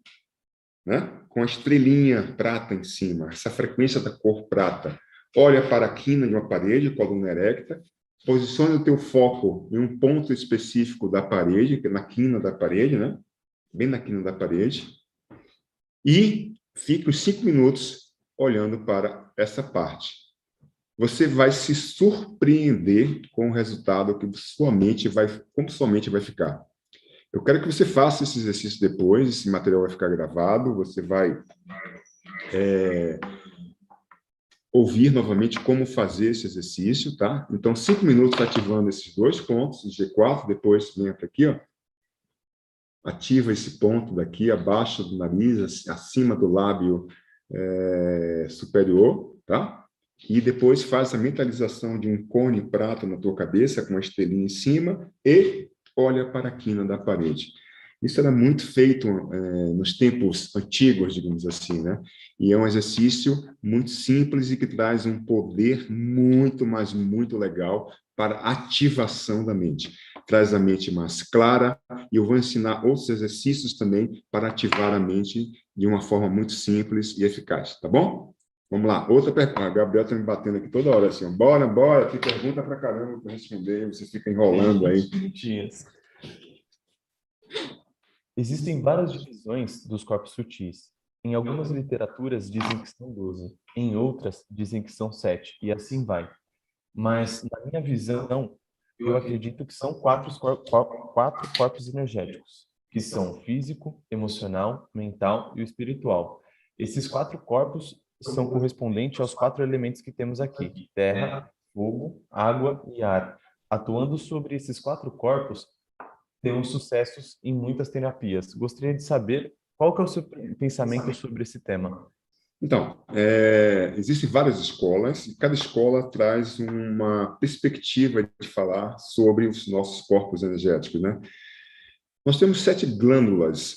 né? Com a estrelinha prata em cima, essa frequência da cor prata. Olha para a quina de uma parede, coluna erecta, posicione o teu foco em um ponto específico da parede, que é na quina da parede, né? Bem na quina da parede, e fique uns 5 minutos olhando para essa parte. Você vai se surpreender com o resultado que como sua mente vai ficar. Eu quero que você faça esse exercício depois, esse material vai ficar gravado, você vai ouvir novamente como fazer esse exercício, tá? Então, 5 minutos ativando esses dois pontos, G4, depois entra aqui, ó. Ativa esse ponto daqui, abaixo do nariz, acima do lábio superior, tá? E depois faz a mentalização de um cone prata na tua cabeça, com uma estrelinha em cima, e olha para a quina da parede. Isso era muito feito nos tempos antigos, digamos assim, né? E é um exercício muito simples e que traz um poder muito, mas muito legal para a ativação da mente. Traz a mente mais clara, e eu vou ensinar outros exercícios também para ativar a mente de uma forma muito simples e eficaz, tá bom? Vamos lá, outra pergunta. A Gabriel está me batendo aqui toda hora, assim, bora, tem pergunta para caramba para responder, você fica enrolando aí. Dias. Existem várias divisões dos corpos sutis. Em algumas literaturas dizem que são 12, em outras dizem que são 7, e assim vai. Mas, na minha visão, eu acredito que são quatro corpos energéticos, que são o físico, emocional, mental e o espiritual. Esses 4 corpos são correspondentes aos 4 elementos que temos aqui: terra, fogo, água e ar. Atuando sobre esses 4 corpos, temos sucessos em muitas terapias. Gostaria de saber qual que é o seu pensamento sobre esse tema. Então, existem várias escolas, e cada escola traz uma perspectiva de falar sobre os nossos corpos energéticos, né? Nós temos 7 glândulas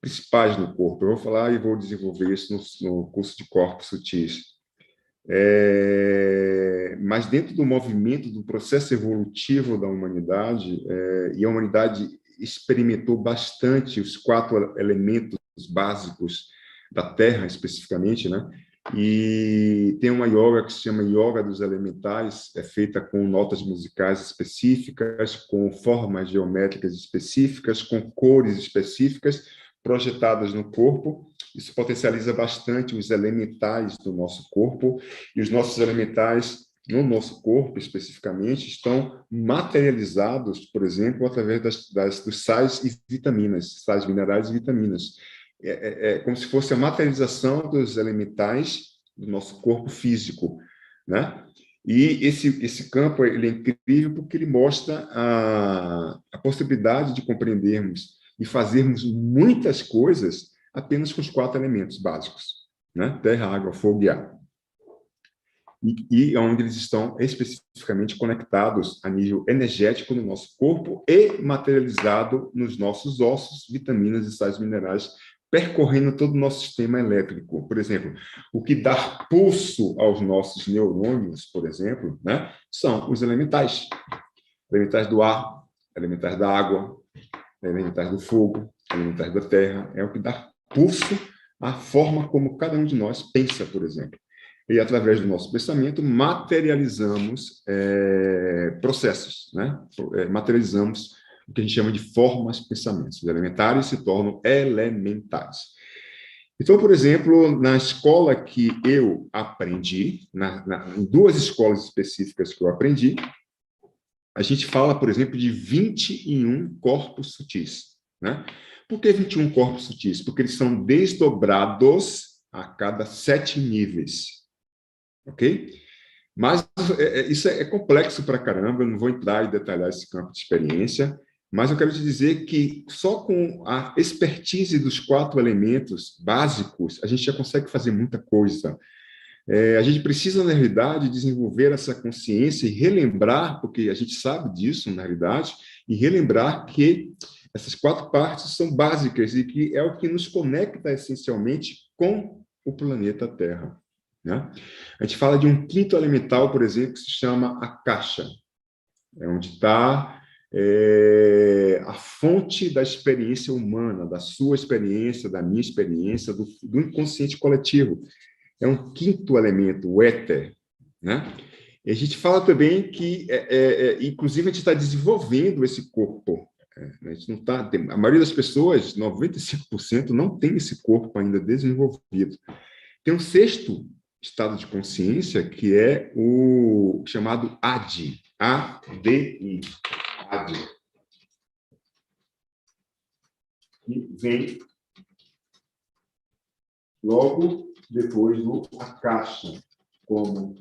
principais no corpo. Eu vou falar e vou desenvolver isso no curso de corpos sutis. Mas dentro do movimento, do processo evolutivo da humanidade, e a humanidade experimentou bastante os 4 elementos básicos da Terra, especificamente, né? E tem uma yoga que se chama Yoga dos Elementais, é feita com notas musicais específicas, com formas geométricas específicas, com cores específicas projetadas no corpo. Isso potencializa bastante os elementais do nosso corpo, e os nossos elementais no nosso corpo, especificamente, estão materializados, por exemplo, através dos sais e vitaminas, sais minerais e vitaminas. É como se fosse a materialização dos elementais do nosso corpo físico. né? E esse campo ele é incrível porque ele mostra a possibilidade de compreendermos e fazermos muitas coisas apenas com os 4 elementos básicos, né? Terra, água, fogo e ar. E onde eles estão especificamente conectados a nível energético no nosso corpo e materializado nos nossos ossos, vitaminas e sais minerais, percorrendo todo o nosso sistema elétrico. Por exemplo, o que dá pulso aos nossos neurônios, por exemplo, né, são os elementais. Elementais do ar, elementais da água, elementais do fogo, elementais da terra. É o que dá pulso à forma como cada um de nós pensa, por exemplo. E, através do nosso pensamento, materializamos processos, né? Materializamos o que a gente chama de formas de pensamentos. Os elementares se tornam elementares. Então, por exemplo, na escola que eu aprendi, em 2 escolas específicas que eu aprendi, a gente fala, por exemplo, de 21 corpos sutis, né? Por que 21 corpos sutis? Porque eles são desdobrados a cada 7 níveis. Ok? Mas isso é complexo para caramba, eu não vou entrar e detalhar esse campo de experiência, mas eu quero te dizer que só com a expertise dos 4 elementos básicos, a gente já consegue fazer muita coisa. A gente precisa, na realidade, desenvolver essa consciência e relembrar, porque a gente sabe disso, na realidade, e relembrar que essas 4 partes são básicas e que é o que nos conecta essencialmente com o planeta Terra, né? A gente fala de um 5º elemental, por exemplo, que se chama a caixa. É onde está a fonte da experiência humana, da sua experiência, da minha experiência, do inconsciente coletivo. É um 5º elemento, o éter, né? E a gente fala também que, inclusive, a gente está desenvolvendo esse corpo. A gente não tá, a maioria das pessoas, 95%, não tem esse corpo ainda desenvolvido. Tem um 6º estado de consciência, que é o chamado ADI, A-D-I, ADI, que vem logo depois do Akasha, como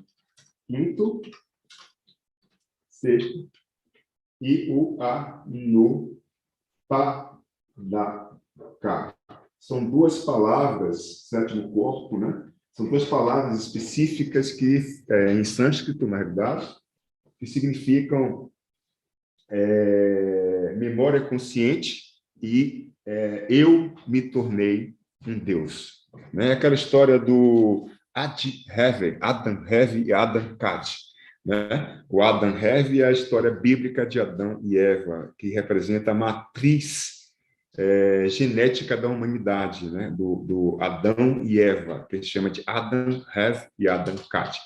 5º, 6º, e o Anupadaka. São 2 palavras, 7º corpo, né? São 2 palavras específicas que, em sânscrito, na realidade, que significam memória consciente e eu me tornei um Deus. Né? Aquela história do Adam Heve e Adam Kad. Né? O Adam Heve é a história bíblica de Adão e Eva, que representa a matriz genética da humanidade, né? do Adão e Eva, que a gente chama de Adam, Heve e Adam Kad.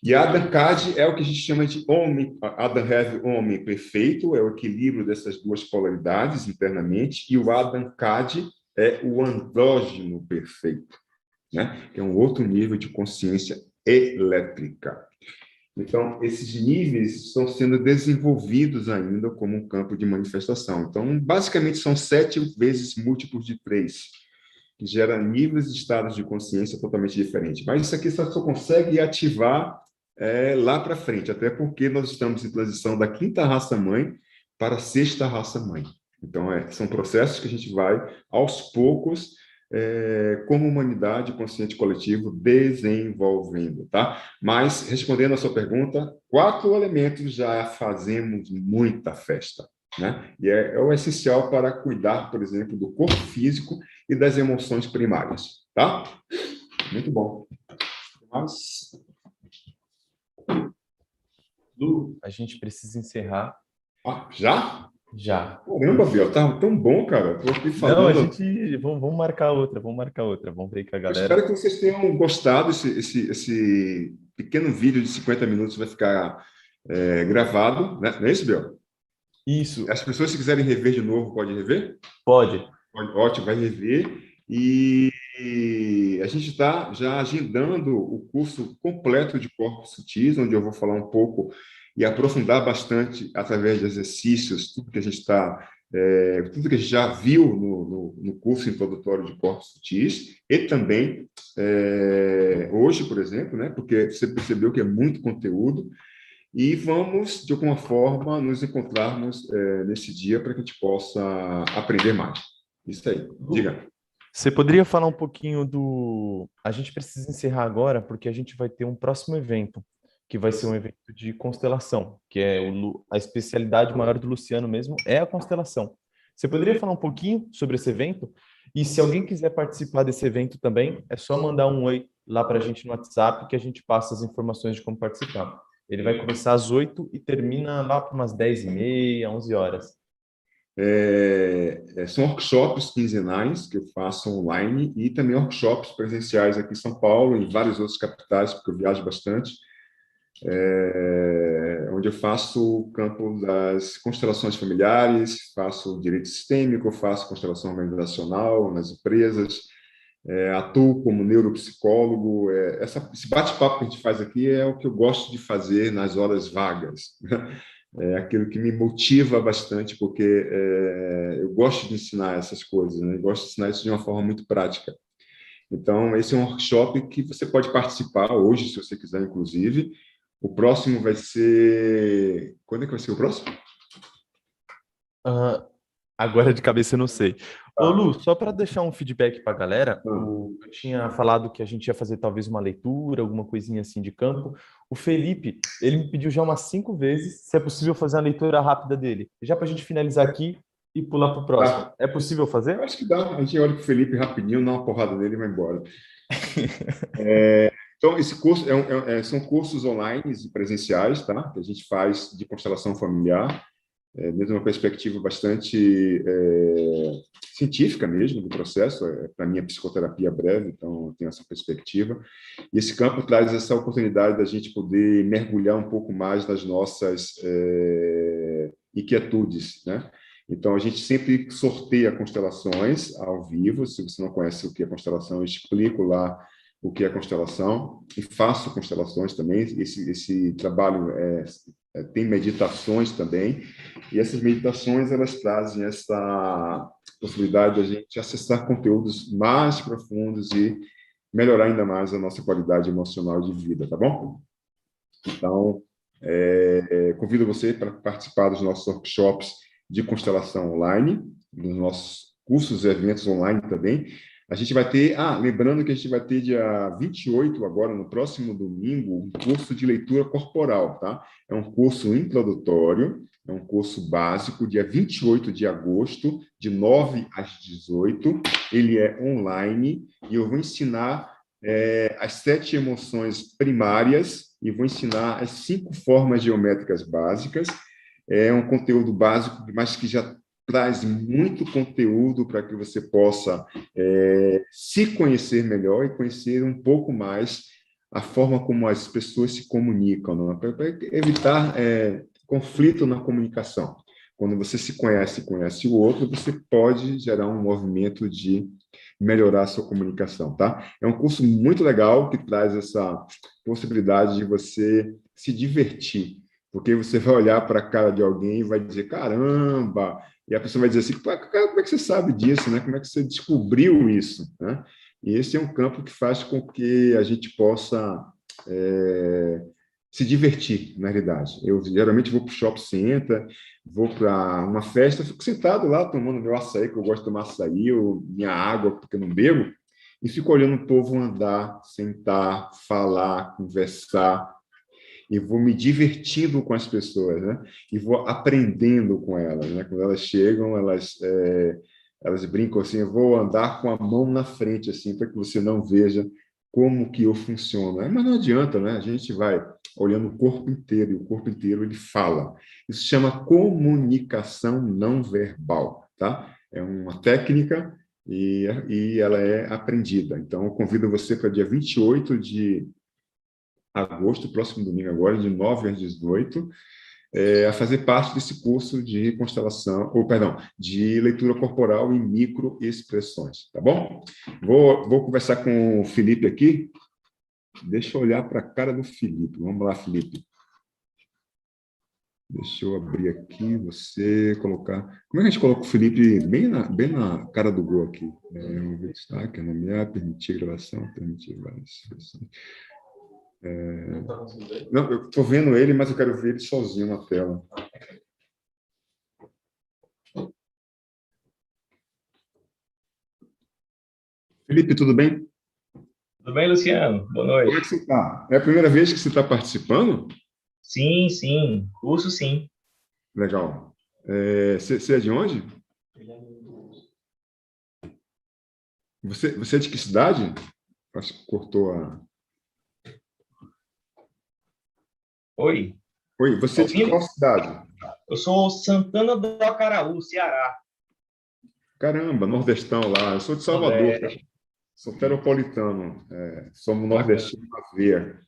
E Adam Kad é o que a gente chama de homem, Adam Heve, homem perfeito, é o equilíbrio dessas 2 polaridades internamente, e o Adam Kad é o andrógeno perfeito, né? Que é um outro nível de consciência elétrica. Então, esses níveis estão sendo desenvolvidos ainda como um campo de manifestação. Então, basicamente, são 7 vezes múltiplos de 3, que gera níveis de estados de consciência totalmente diferentes. Mas isso aqui só consegue ativar lá para frente, até porque nós estamos em transição da 5ª raça-mãe para a 6ª raça-mãe. Então, são processos que a gente vai, aos poucos, como humanidade consciente coletivo, desenvolvendo, tá? Mas, respondendo a sua pergunta, 4 elementos já fazemos muita festa, né? E é o essencial para cuidar, por exemplo, do corpo físico e das emoções primárias, tá? Muito bom. Mas... A gente precisa encerrar. Já? Já. Caramba, Biel, tá tão bom, cara. Tô aqui falando. Não, a gente... Vamos marcar outra, Vamos ver com a Eu galera. espero que vocês tenham gostado. Esse pequeno vídeo de 50 minutos vai ficar gravado, né? Não é isso, Biel? Isso. As pessoas, se quiserem rever de novo, pode rever? Pode. Ótimo, vai rever. E a gente está já agendando o curso completo de Corpos Sutis, onde eu vou falar um pouco e aprofundar bastante, através de exercícios, tudo que a gente está tudo que a gente já viu no curso introdutório de corpos sutis, e também hoje, por exemplo, né, porque você percebeu que é muito conteúdo, e vamos, de alguma forma, nos encontrarmos nesse dia para que a gente possa aprender mais. Isso aí, diga. Você poderia falar um pouquinho do... A gente precisa encerrar agora, porque a gente vai ter um próximo evento, que vai ser um evento de constelação, que é a especialidade maior do Luciano mesmo, é a constelação. Você poderia falar um pouquinho sobre esse evento? E se alguém quiser participar desse evento também, é só mandar um oi lá para a gente no WhatsApp, que a gente passa as informações de como participar. Ele vai começar às 8 e termina lá para umas 10h30, 11 horas. São workshops quinzenais que eu faço online e também workshops presenciais aqui em São Paulo e em várias outras capitais, porque eu viajo bastante, onde eu faço o campo das constelações familiares, faço direito sistêmico, faço constelação organizacional nas empresas, atuo como neuropsicólogo. Esse bate-papo que a gente faz aqui é o que eu gosto de fazer nas horas vagas. É aquilo que me motiva bastante, porque eu gosto de ensinar essas coisas, né? Eu gosto de ensinar isso de uma forma muito prática. Então, esse é um workshop que você pode participar hoje, se você quiser, inclusive. O próximo vai ser... Quando é que vai ser o próximo? Agora de cabeça eu não sei. Ô, Ah, Lu, só para deixar um feedback para a galera, ah. eu tinha falado que a gente ia fazer talvez uma leitura, alguma coisinha assim de campo. O Felipe, ele me pediu já umas 5 vezes se é possível fazer a leitura rápida dele. Já para a gente finalizar aqui e pular para o próximo. Tá. É possível Eu fazer? acho que dá. A gente olha para o Felipe rapidinho, dá uma porrada nele e vai embora. Então, esse curso são cursos online e presenciais, tá? Que a gente faz de constelação familiar, desde uma perspectiva bastante científica mesmo do processo. Para mim, a psicoterapia breve, então eu tenho essa perspectiva. E esse campo traz essa oportunidade da gente poder mergulhar um pouco mais nas nossas inquietudes, né? Então, a gente sempre sorteia constelações ao vivo. Se você não conhece o que é constelação, eu explico lá o que é constelação e faço constelações também. Esse trabalho tem meditações também, e essas meditações elas trazem essa possibilidade de a gente acessar conteúdos mais profundos e melhorar ainda mais a nossa qualidade emocional de vida, tá bom? Então, convido você para participar dos nossos workshops de constelação online, dos nossos cursos e eventos online também. A gente vai ter, lembrando que a gente vai ter dia 28, agora, no próximo domingo, um curso de leitura corporal, tá? É um curso introdutório, é um curso básico, dia 28 de agosto, de 9 às 18. Ele é online e eu vou ensinar as 7 emoções primárias e vou ensinar as 5 formas geométricas básicas. É um conteúdo básico, mas que já traz muito conteúdo para que você possa se conhecer melhor e conhecer um pouco mais a forma como as pessoas se comunicam, né? Para evitar conflito na comunicação. Quando você se conhece e conhece o outro, você pode gerar um movimento de melhorar a sua comunicação, tá? É um curso muito legal que traz essa possibilidade de você se divertir, porque você vai olhar para a cara de alguém e vai dizer, caramba, e a pessoa vai dizer assim, cara, como é que você sabe disso, né? Como é que você descobriu isso, né? E esse é um campo que faz com que a gente possa se divertir, na realidade. Eu geralmente vou para o shopping center, vou para uma festa, fico sentado lá tomando meu açaí, que eu gosto de tomar açaí, ou minha água, porque eu não bebo, e fico olhando o povo andar, sentar, falar, conversar, e vou me divertindo com as pessoas, né? E vou aprendendo com elas, né? Quando elas chegam, elas brincam assim, eu vou andar com a mão na frente, assim, para que você não veja como que eu funciono. Mas não adianta, né? A gente vai olhando o corpo inteiro, e o corpo inteiro ele fala. Isso se chama comunicação não verbal, tá? É uma técnica e ela é aprendida. Então, eu convido você para dia 28 de agosto, próximo domingo agora, de 9 às 18, a fazer parte desse curso de constelação, ou perdão, de leitura corporal e microexpressões, tá bom? Vou conversar com o Felipe aqui. Deixa eu olhar para a cara do Felipe. Vamos lá, Felipe. Deixa eu abrir aqui, você colocar... Como é que a gente coloca o Felipe bem na cara do gol aqui? Vamos ver destaque, nomear, permitir gravação, permitir várias expressões. Não, eu estou vendo ele, mas eu quero ver ele sozinho na tela. Felipe, tudo bem? Tudo bem, Luciano? Boa Como é noite. que você está? É a primeira vez que você está participando? Sim, sim, curso sim. Legal. Você é de onde? Você é de que cidade? Acho que cortou a... Oi, Oi, tá você é de ouvindo? qual cidade? Eu sou Santana do Acaraú, Ceará, Caramba, nordestão lá. Eu sou de Salvador, cara. Nordeste. Sou teropolitano. Somos Bacana, nordestinos na veia. bacana.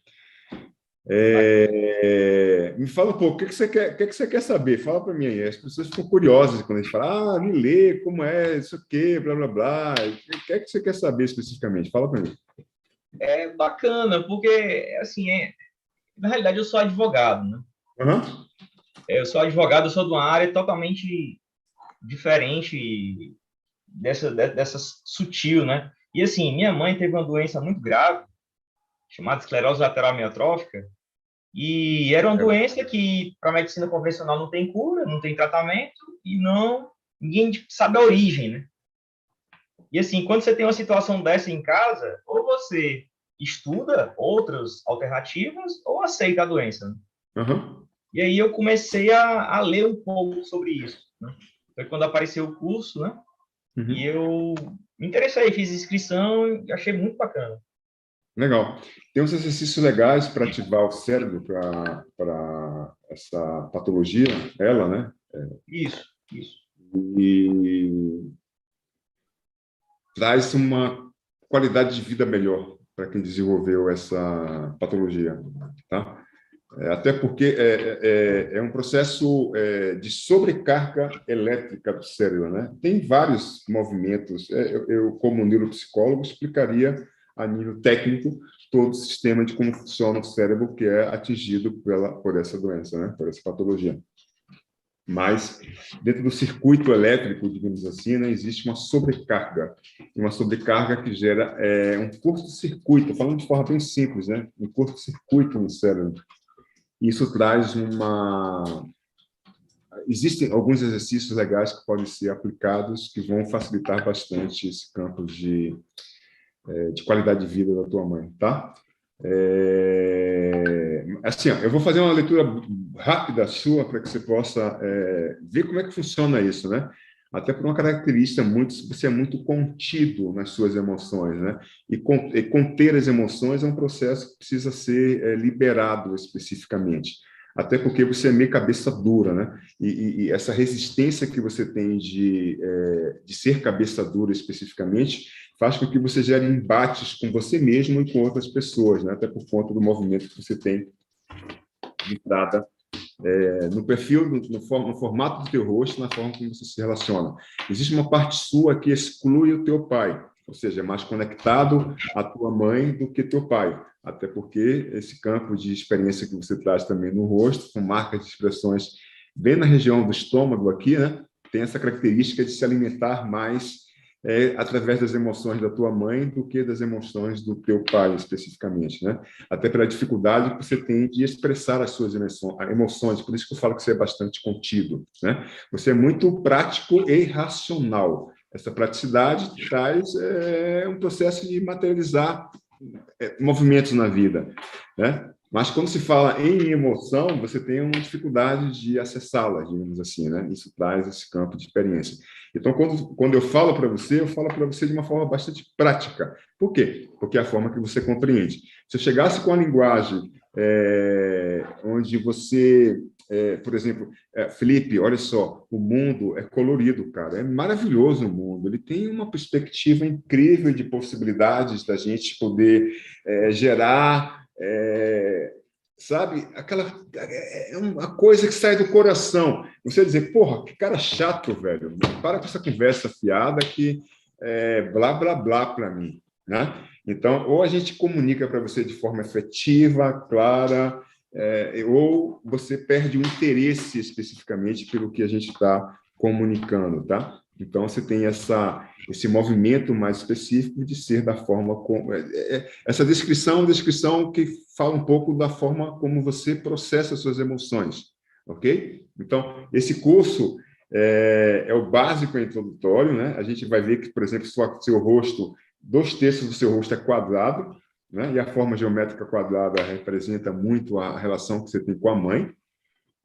Me fala um pouco, o que você quer saber? Fala para mim aí. As pessoas ficam curiosas quando a gente fala, me lê, como é, isso aqui, blá, blá, blá. O que é que você quer saber especificamente? Fala para mim. É bacana, porque, assim, na realidade eu sou advogado, né? Aham. Eu sou advogado, eu sou de uma área totalmente diferente dessa sutil, né? E, assim, minha mãe teve uma doença muito grave, chamada esclerose lateral amiotrófica, e era uma doença que, para a medicina convencional, não tem cura, não tem tratamento, e ninguém sabe a origem, né? E assim, quando você tem uma situação dessa em casa, ou você estuda outras alternativas, ou aceita a doença, né? Aham. E aí eu comecei a ler um pouco sobre isso, né? Foi quando apareceu o curso, né? E Uhum. eu me interessei, fiz inscrição e achei muito bacana. Legal. Tem uns exercícios legais para ativar o cérebro para essa patologia, ela, né? Isso, isso. E traz uma qualidade de vida melhor para quem desenvolveu essa patologia, tá? Até porque é um processo de sobrecarga elétrica do cérebro, né? Tem vários movimentos. Eu, como neuropsicólogo, explicaria a nível técnico todo o sistema de como funciona o cérebro que é atingido por essa doença, né? Por essa patologia. Mas, dentro do circuito elétrico, digamos assim, né, existe uma sobrecarga que gera um curto-circuito, falando de forma bem simples, né? Um curto-circuito no cérebro. Isso traz uma... Existem alguns exercícios legais que podem ser aplicados que vão facilitar bastante esse campo de qualidade de vida da tua mãe, tá? Assim, ó, eu vou fazer uma leitura rápida sua para que você possa ver como é que funciona isso, né? Até por uma característica você é muito contido nas suas emoções, né? E conter as emoções é um processo que precisa ser liberado especificamente. Até porque você é meio cabeça dura, né? E essa resistência que você tem de ser cabeça dura especificamente faz com que você gere embates com você mesmo e com outras pessoas, né? Até por conta do movimento que você tem de entrada no perfil, no formato do teu rosto, na forma como você se relaciona. Existe uma parte sua que exclui o teu pai, ou seja, é mais conectado à tua mãe do que teu pai, até porque esse campo de experiência que você traz também no rosto, com marcas de expressões bem na região do estômago aqui, né? Tem essa característica de se alimentar mais através das emoções da tua mãe do que das emoções do teu pai, especificamente, né? Até pela dificuldade que você tem de expressar as suas emoções, por isso que eu falo que você é bastante contido, né? Você é muito prático e racional. Essa praticidade traz um processo de materializar movimentos na vida, né? Mas quando se fala em emoção, você tem uma dificuldade de acessá-la, digamos assim, né? Isso traz esse campo de experiência. Então, quando eu falo para você, eu falo para você de uma forma bastante prática. Por quê? Porque é a forma que você compreende. Se eu chegasse com a linguagem onde você, por exemplo, Felipe, olha só, o mundo é colorido, cara, é maravilhoso o mundo, ele tem uma perspectiva incrível de possibilidades da gente poder gerar, sabe, uma coisa que sai do coração. Você dizer, porra, que cara chato, velho, para com essa conversa fiada que blá, blá, blá para mim, né? Então, ou a gente comunica para você de forma efetiva, clara, ou você perde o interesse especificamente pelo que a gente está comunicando, tá? Então, você tem esse movimento mais específico de ser da forma como... essa descrição que fala um pouco da forma como você processa as suas emoções, ok? Então, esse curso é o básico introdutório, né? A gente vai ver que, por exemplo, seu rosto, 2/3 do seu rosto é quadrado, né? E a forma geométrica quadrada representa muito a relação que você tem com a mãe.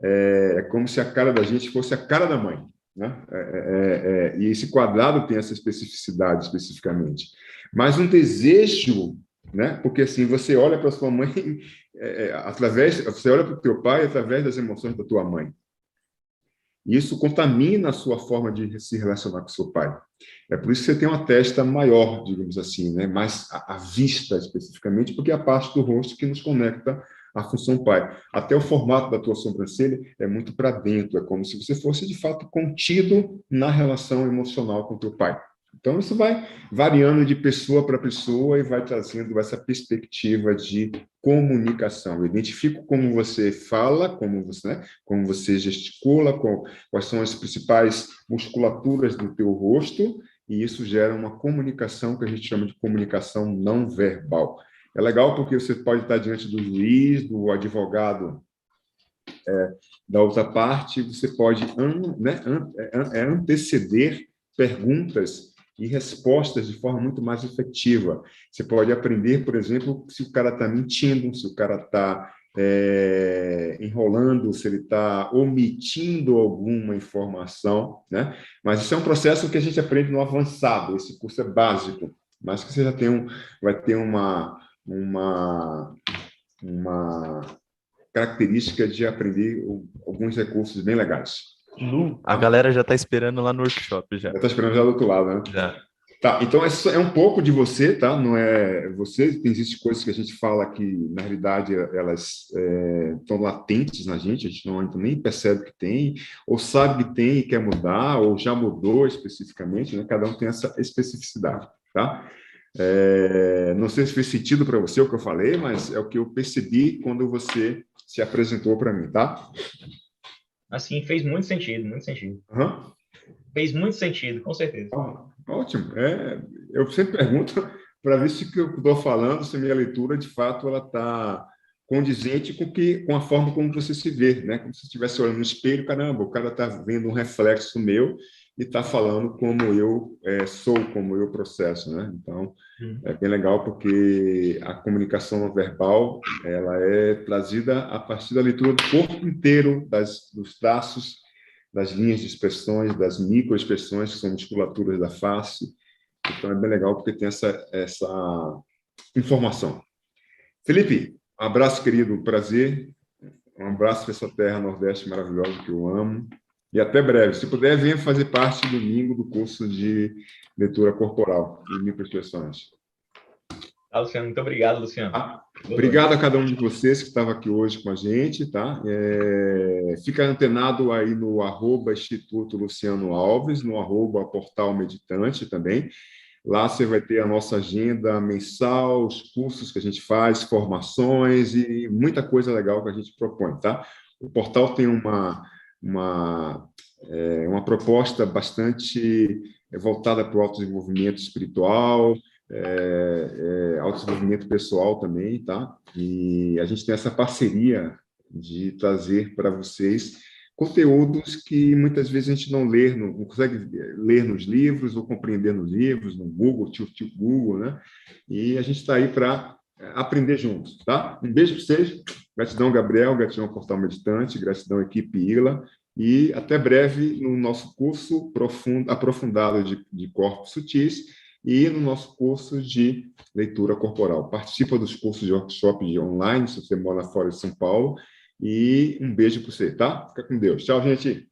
É como se a cara da gente fosse a cara da mãe, né? E esse quadrado tem essa especificidade especificamente. Mas um desejo, né? Porque assim, você olha para sua mãe você olha para o teu pai através das emoções da tua mãe. E isso contamina a sua forma de se relacionar com seu pai. É por isso que você tem uma testa maior, digamos assim, né? Mais à vista especificamente, porque é a parte do rosto que nos conecta à função pai. Até o formato da tua sobrancelha é muito para dentro, é como se você fosse, de fato, contido na relação emocional com teu pai. Então, isso vai variando de pessoa para pessoa e vai trazendo essa perspectiva de comunicação. Eu identifico como você fala, como você gesticula, quais são as principais musculaturas do teu rosto, e isso gera uma comunicação que a gente chama de comunicação não verbal. É legal porque você pode estar diante do juiz, do advogado da outra parte, você pode anteceder perguntas e respostas de forma muito mais efetiva. Você pode aprender, por exemplo, se o cara está mentindo, se o cara está enrolando, se ele está omitindo alguma informação, né? Mas isso é um processo que a gente aprende no avançado, esse curso é básico, mas que você já vai ter uma característica de aprender alguns recursos bem legais. Lu, a galera já está esperando lá no workshop já. Já está esperando já do outro lado, né? Já. Tá, então essa é um pouco de você, tá? Não é você, existem coisas que a gente fala que, na realidade, elas estão latentes na gente, a gente não nem percebe que tem, ou sabe que tem e quer mudar, ou já mudou especificamente, né? Cada um tem essa especificidade, tá? Não sei se fez sentido para você o que eu falei, mas é o que eu percebi quando você se apresentou para mim, tá? Assim, fez muito sentido, muito sentido. Uhum. Fez muito sentido, com certeza. Ótimo. Eu sempre pergunto para ver se o que eu estou falando, se a minha leitura, de fato, ela está condizente com a forma como você se vê, né? Como se você estivesse olhando no espelho, caramba, o cara está vendo um reflexo meu e está falando como eu sou, como eu processo, né? Então, é bem legal porque a comunicação não verbal, ela é trazida a partir da leitura do corpo inteiro, dos traços, das linhas de expressões, das microexpressões, que são musculaturas da face. Então, é bem legal porque tem essa informação. Felipe, um abraço, querido, prazer. Um abraço para essa terra nordeste maravilhosa que eu amo. E até breve. Se puder, venha fazer parte domingo do curso de leitura corporal e microexpressões. Tá, Luciano, muito obrigado, Luciano. Obrigado a cada um de vocês que estava aqui hoje com a gente, tá? Fica antenado aí no @Instituto Luciano Alves, no @Portal Meditante também. Lá você vai ter a nossa agenda mensal, os cursos que a gente faz, formações e muita coisa legal que a gente propõe, tá? O portal tem uma proposta bastante voltada para o autodesenvolvimento espiritual, autodesenvolvimento pessoal também, tá? E a gente tem essa parceria de trazer para vocês conteúdos que muitas vezes a gente não consegue ler nos livros ou compreender nos livros, no Google, tio Google, né? E a gente está aí para aprender juntos, tá? Um beijo para vocês. Gratidão, Gabriel, gratidão, Portal Meditante, gratidão, equipe ILA, e até breve no nosso curso aprofundado de corpos sutis e no nosso curso de leitura corporal. Participa dos cursos de workshop online, se você mora fora de São Paulo, e um beijo para você, tá? Fica com Deus. Tchau, gente.